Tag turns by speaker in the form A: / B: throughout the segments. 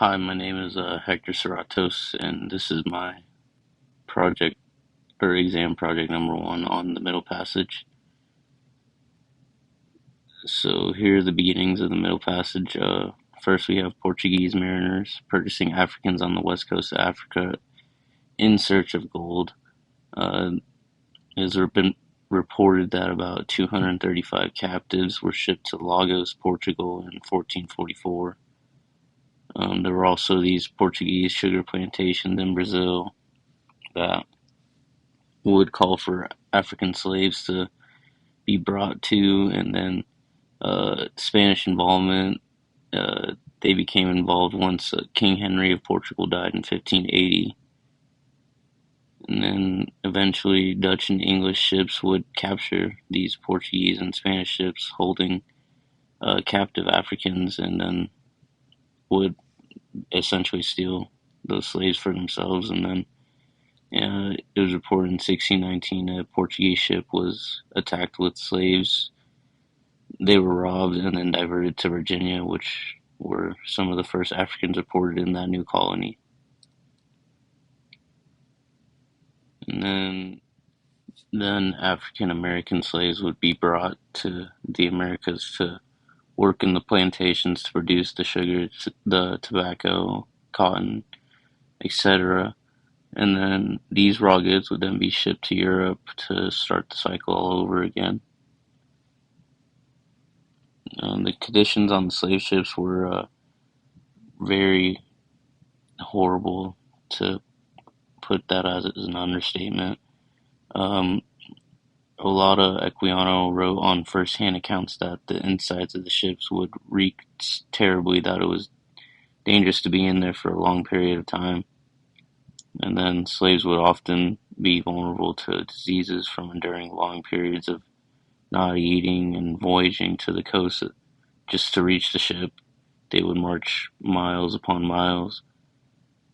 A: Hi, my name is Hector Serratos, and this is my project or exam project number one on the Middle Passage. So here are the beginnings of the Middle Passage. First, we have Portuguese mariners purchasing Africans on the west coast of Africa in search of gold. Uh, it has been reported that about 235 captives were shipped to Lagos, Portugal in 1444. There were also these Portuguese sugar plantations in Brazil that would call for African slaves to be brought to, and then Spanish involvement. They became involved once King Henry of Portugal died in 1580, and then eventually Dutch and English ships would capture these Portuguese and Spanish ships holding captive Africans, and then would essentially steal those slaves for themselves. And then it was reported in 1619 a Portuguese ship was attacked with slaves. They were robbed and then diverted to Virginia, which were some of the first Africans reported in that new colony. And then African American slaves would be brought to the Americas to work in the plantations to produce the sugar, the tobacco, cotton, etc. And then these raw goods would then be shipped to Europe to start the cycle all over again. The conditions on the slave ships were very horrible, to put that as an understatement. Um, a lot of Equiano wrote on first-hand accounts that the insides of the ships would reek terribly, that it was dangerous to be in there for a long period of time. And then slaves would often be vulnerable to diseases from enduring long periods of not eating and voyaging to the coast just to reach the ship. They would march miles upon miles,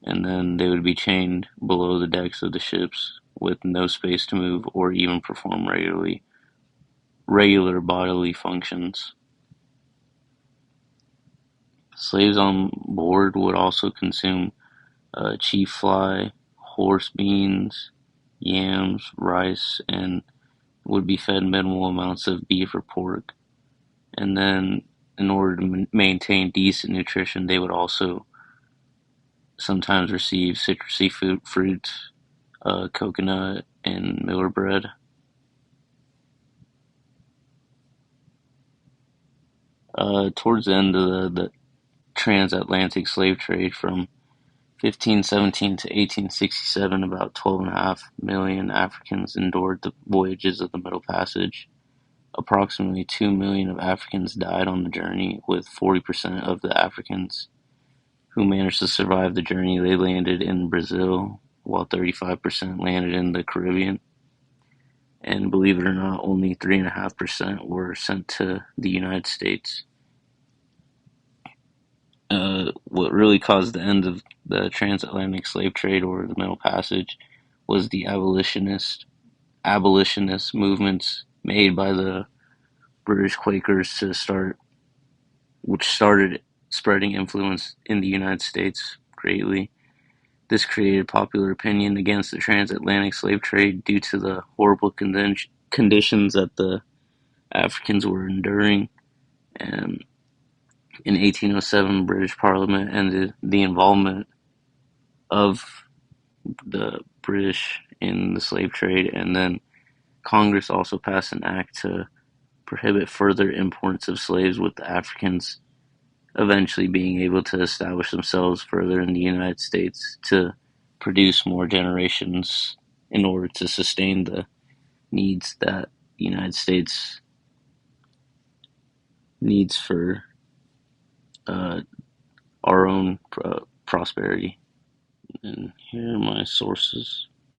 A: and then they would be chained below the decks of the ships with no space to move or even perform regular bodily functions. Slaves on board would also consume chief fly, horse beans, yams, rice, and would be fed minimal amounts of beef or pork. And then, in order to maintain decent nutrition, they would also sometimes receive citrusy fruits, coconut, and miller bread. Towards the end of the transatlantic slave trade from 1517 to 1867, about 12.5 million Africans endured the voyages of the Middle Passage. Approximately 2 million of Africans died on the journey, with 40% of the Africans who managed to survive the journey, they landed in Brazil, while 35% landed in the Caribbean. And believe it or not, only 3.5% were sent to the United States. What really caused the end of the transatlantic slave trade or the Middle Passage was the abolitionist movements made by the British Quakers which started spreading influence in the United States greatly. This created popular opinion against the transatlantic slave trade due to the horrible conditions that the Africans were enduring. And in 1807, British Parliament ended the involvement of the British in the slave trade, and then Congress also passed an act to prohibit further imports of slaves, with the Africans eventually being able to establish themselves further in the United States to produce more generations in order to sustain the needs that the United States needs for uh, our own prosperity. And here are my sources.